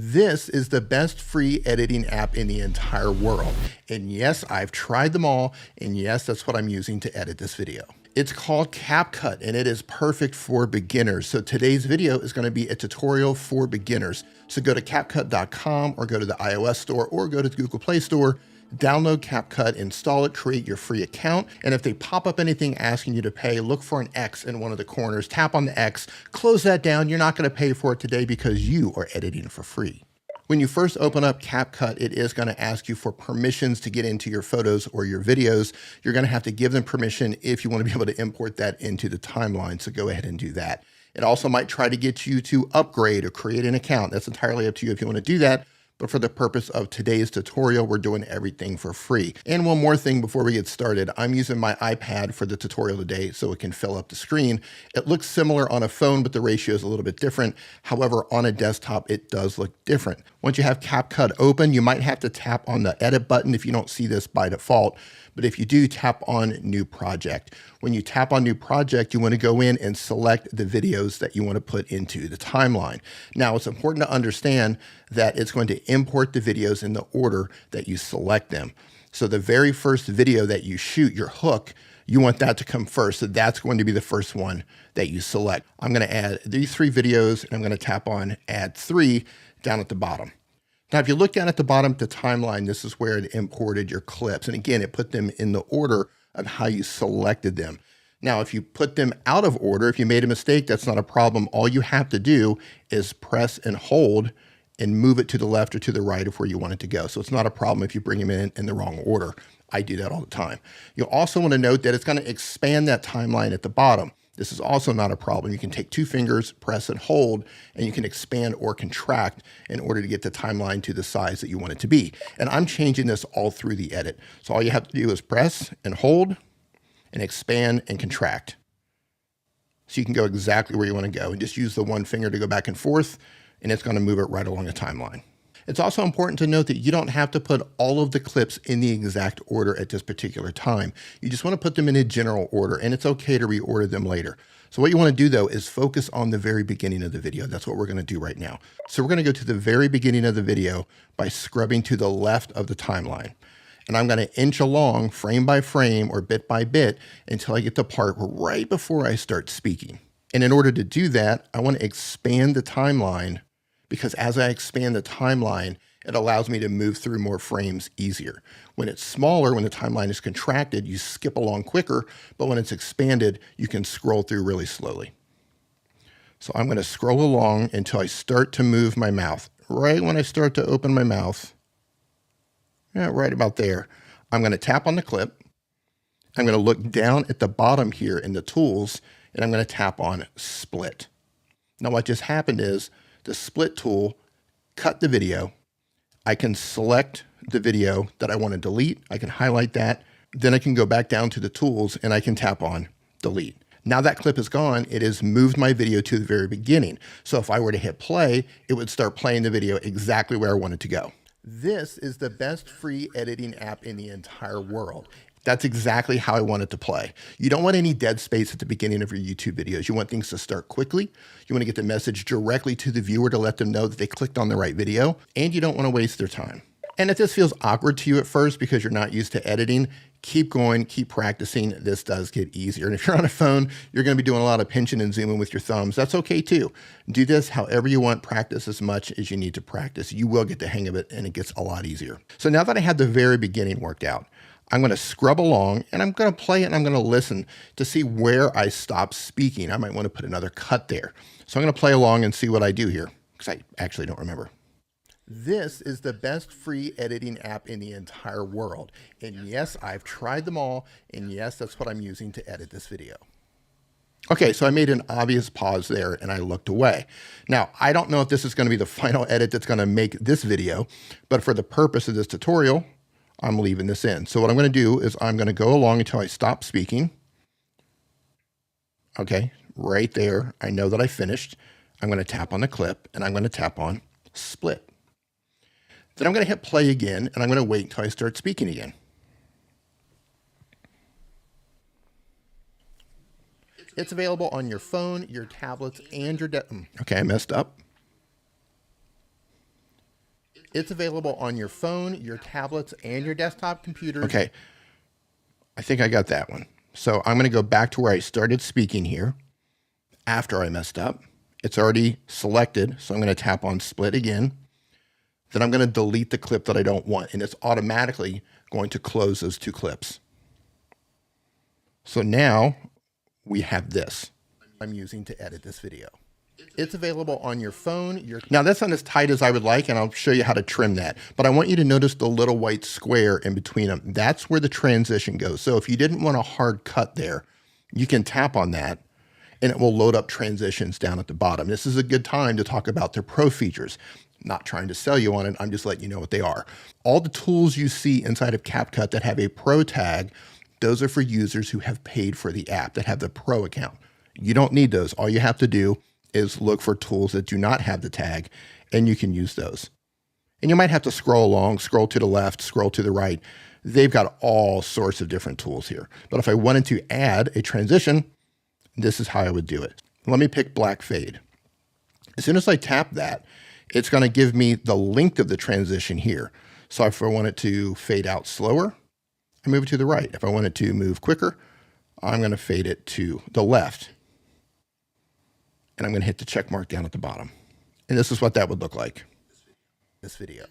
This is the best free editing app in the entire world. And yes, I've tried them all. And yes, that's what I'm using to edit this video. It's called CapCut and it is perfect for beginners. So today's video is going to be a tutorial for beginners. So go to CapCut.com or go to the iOS store or go to the Google Play Store. Download CapCut, install it, create your free account. And if they pop up anything asking you to pay, look for an X in one of the corners, tap on the X, close that down. You're not going to pay for it today because you are editing for free. When you first open up CapCut, it is going to ask you for permissions to get into your photos or your videos. You're going to have to give them permission if you want to be able to import that into the timeline. So go ahead and do that. It also might try to get you to upgrade or create an account. That's entirely up to you if you want to do that. But for the purpose of today's tutorial, we're doing everything for free. And one more thing before we get started, I'm using my iPad for the tutorial today so it can fill up the screen. It looks similar on a phone, but the ratio is a little bit different. However, on a desktop, it does look different. Once you have CapCut open, you might have to tap on the edit button if you don't see this by default. But if you do, tap on New Project. When you tap on New Project, you want to go in and select the videos that you want to put into the timeline. Now, it's important to understand that it's going to import the videos in the order that you select them. So the very first video that you shoot, your hook, you want that to come first. So that's going to be the first one that you select. I'm going to add these 3 videos and I'm going to tap on Add 3 down at the bottom. Now, if you look down at the bottom of the timeline, this is where it imported your clips. And again, it put them in the order of how you selected them. Now, if you put them out of order, if you made a mistake, that's not a problem. All you have to do is press and hold and move it to the left or to the right of where you want it to go. So it's not a problem if you bring them in the wrong order. I do that all the time. You'll also want to note that it's going to expand that timeline at the bottom. This is also not a problem. You can take 2 fingers, press and hold, and you can expand or contract in order to get the timeline to the size that you want it to be. And I'm changing this all through the edit. So all you have to do is press and hold and expand and contract. So you can go exactly where you want to go and just use the 1 finger to go back and forth, and it's going to move it right along the timeline. It's also important to note that you don't have to put all of the clips in the exact order at this particular time. You just want to put them in a general order, and it's okay to reorder them later. So what you want to do, though, is focus on the very beginning of the video. That's what we're going to do right now. So we're going to go to the very beginning of the video by scrubbing to the left of the timeline. And I'm going to inch along frame by frame or bit by bit until I get the part right before I start speaking. And in order to do that, I want to expand the timeline, because as I expand the timeline, it allows me to move through more frames easier. When it's smaller, when the timeline is contracted, you skip along quicker, but when it's expanded, you can scroll through really slowly. So I'm going to scroll along until I start to move my mouth. Right when I start to open my mouth, right about there, I'm going to tap on the clip. I'm going to look down at the bottom here in the tools, and I'm going to tap on Split. Now what just happened is, the split tool cut the video. I can select the video that I want to delete. I can highlight that. Then I can go back down to the tools and I can tap on delete. Now that clip is gone. It has moved my video to the very beginning. So if I were to hit play, it would start playing the video exactly where I want it to go. This is the best free editing app in the entire world. That's exactly how I want it to play. You don't want any dead space at the beginning of your YouTube videos. You want things to start quickly. You want to get the message directly to the viewer to let them know that they clicked on the right video, and you don't want to waste their time. And if this feels awkward to you at first because you're not used to editing, keep going, keep practicing. This does get easier. And if you're on a phone, you're going to be doing a lot of pinching and zooming with your thumbs. That's okay too. Do this however you want. Practice as much as you need to practice. You will get the hang of it, and it gets a lot easier. So now that I had the very beginning worked out, I'm going to scrub along and I'm going to play it and I'm going to listen to see where I stop speaking. I might want to put another cut there. So I'm going to play along and see what I do here, because I actually don't remember. This is the best free editing app in the entire world. And yes, I've tried them all. And yes, that's what I'm using to edit this video. Okay, so I made an obvious pause there and I looked away. Now, I don't know if this is going to be the final edit that's going to make this video, but for the purpose of this tutorial, I'm leaving this in. So what I'm going to do is I'm going to go along until I stop speaking. Okay, right there. I know that I finished. I'm going to tap on the clip and I'm going to tap on Split. Then I'm going to hit play again and I'm going to wait until I start speaking again. It's available on your phone, your tablets, and your okay, I messed up. It's available on your phone, your tablets, and your desktop computers. Okay, I think I got that one. So I'm going to go back to where I started speaking here after I messed up. It's already selected, so I'm going to tap on split again. Then I'm going to delete the clip that I don't want, and it's automatically going to close those two clips. So now we have this I'm using to edit this video. It's available on your phone. Now that's not as tight as I would like, and I'll show you how to trim that. But I want you to notice the little white square in between them. That's where the transition goes. So if you didn't want a hard cut there, you can tap on that, and it will load up transitions down at the bottom. This is a good time to talk about their pro features. Not trying to sell you on it, I'm just letting you know what they are. All the tools you see inside of CapCut that have a pro tag, those are for users who have paid for the app, that have the pro account. You don't need those. All you have to do is look for tools that do not have the tag, and you can use those. And you might have to scroll along, scroll to the left, scroll to the right. They've got all sorts of different tools here. But if I wanted to add a transition, this is how I would do it. Let me pick black fade. As soon as I tap that, it's going to give me the length of the transition here. So if I want it to fade out slower, I move it to the right. If I want it to move quicker, I'm going to fade it to the left. And I'm going to hit the check mark down at the bottom. And this is what that would look like. This video.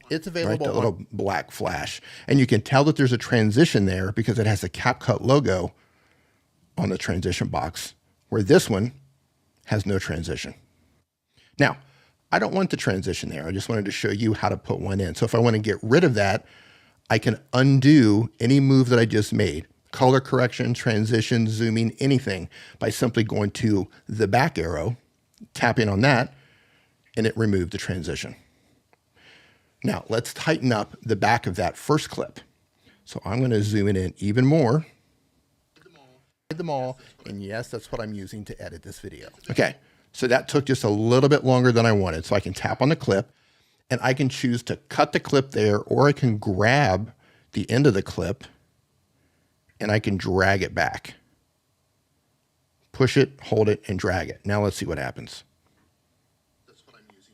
It's available. Right, the little black flash. And you can tell that there's a transition there because it has a CapCut logo on the transition box, where this one has no transition. Now, I don't want the transition there. I just wanted to show you how to put one in. So if I want to get rid of that, I can undo any move that I just made. Color correction, transition, zooming, anything, by simply going to the back arrow, tapping on that, and it removed the transition. Now let's tighten up the back of that first clip. So I'm going to zoom it in even more. Hide them all, and yes, that's what I'm using to edit this video. Okay, so that took just a little bit longer than I wanted. So I can tap on the clip, and I can choose to cut the clip there, or I can grab the end of the clip and I can drag it back. Push it, hold it, and drag it. Now let's see what happens.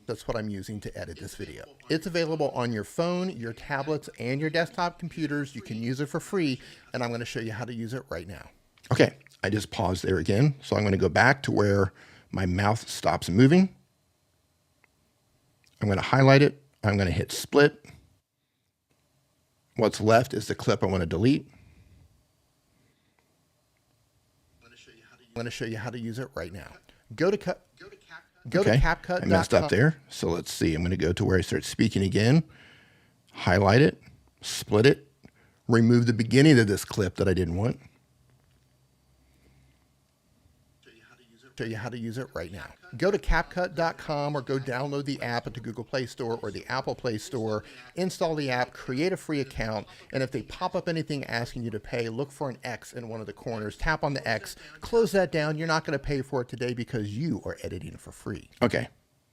That's what I'm using to edit this video. It's available on your phone, your tablets, and your desktop computers. You can use it for free, and I'm going to show you how to use it right now. Okay, I just paused there again, so I'm going to go back to where my mouth stops moving. I'm going to highlight it. I'm going to hit split. What's left is the clip I want to delete. I'm going to show you how to use it right now. Go to CapCut.com. I messed up there. So let's see. I'm going to go to where I start speaking again. Highlight it, split it, remove the beginning of this clip that I didn't want. Show you how to use it right now. Go to CapCut.com or go download the app at the Google Play Store or the Apple Play Store. Install the app, create a free account, and if they pop up anything asking you to pay, look for an X in one of the corners. Tap on the X, close that down. You're not going to pay for it today because you are editing for free. Okay,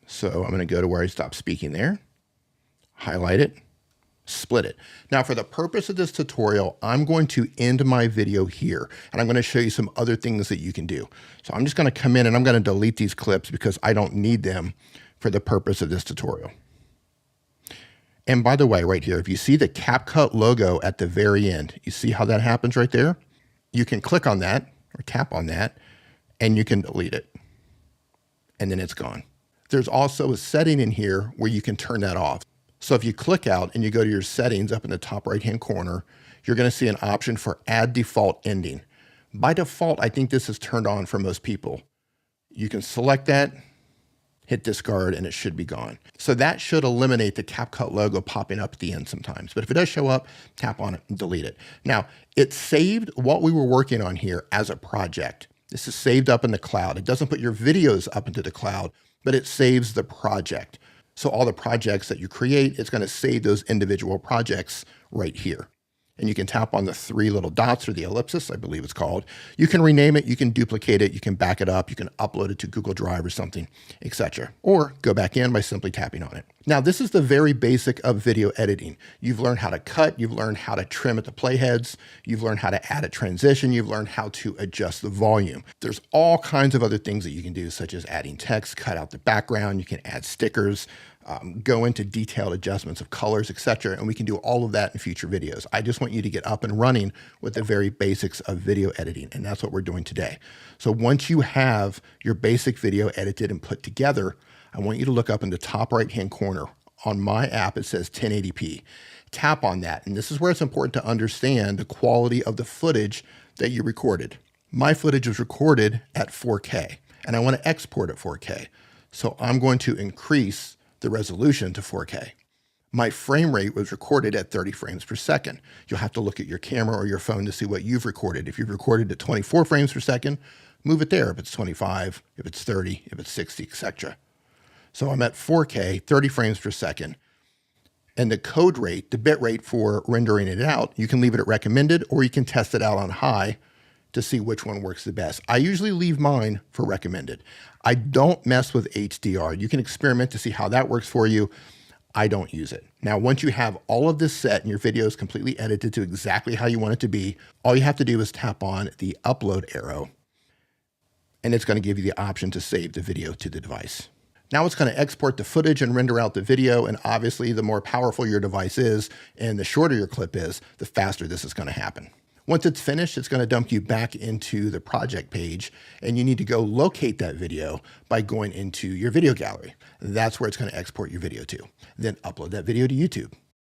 so I'm going to go to where I stopped speaking there, highlight it, split it. Now, for the purpose of this tutorial, I'm going to end my video here, and I'm going to show you some other things that you can do. So I'm just going to come in and I'm going to delete these clips because I don't need them for the purpose of this tutorial. And by the way, right here, if you see the CapCut logo at the very end, you see how that happens right there? You can click on that or tap on that, and you can delete it. And then it's gone. There's also a setting in here where you can turn that off. So if you click out and you go to your settings up in the top right-hand corner, you're going to see an option for add default ending. By default, I think this is turned on for most people. You can select that, hit discard, and it should be gone. So that should eliminate the CapCut logo popping up at the end sometimes. But if it does show up, tap on it and delete it. Now, it saved what we were working on here as a project. This is saved up in the cloud. It doesn't put your videos up into the cloud, but it saves the project. So all the projects that you create, it's going to save those individual projects right here. And you can tap on the three little dots, or the ellipsis, I believe it's called. You can rename it, you can duplicate it, you can back it up, you can upload it to Google Drive or something, etc. Or go back in by simply tapping on it. Now, this is the very basic of video editing. You've learned how to cut, you've learned how to trim at the playheads, you've learned how to add a transition, you've learned how to adjust the volume. There's all kinds of other things that you can do, such as adding text, cut out the background, you can add stickers, go into detailed adjustments of colors, etc. And we can do all of that in future videos. I just want you to get up and running with the very basics of video editing, and that's what we're doing today. So once you have your basic video edited and put together, I want you to look up in the top right-hand corner. On my app, it says 1080p. Tap on that, and this is where it's important to understand the quality of the footage that you recorded. My footage was recorded at 4K, and I want to export at 4K. So I'm going to increase the resolution to 4K. My frame rate was recorded at 30 frames per second. You'll have to look at your camera or your phone to see what you've recorded. If you've recorded at 24 frames per second, move it there. If it's 25, if it's 30, if it's 60, etc. So I'm at 4K, 30 frames per second. And the code rate, the bit rate for rendering it out, you can leave it at recommended or you can test it out on high to see which one works the best. I usually leave mine for recommended. I don't mess with HDR. You can experiment to see how that works for you. I don't use it. Now, once you have all of this set and your video is completely edited to exactly how you want it to be, all you have to do is tap on the upload arrow, and it's going to give you the option to save the video to the device. Now it's going to export the footage and render out the video, and obviously the more powerful your device is and the shorter your clip is, the faster this is going to happen. Once it's finished, it's going to dump you back into the project page, and you need to go locate that video by going into your video gallery. That's where it's going to export your video to. Then upload that video to YouTube.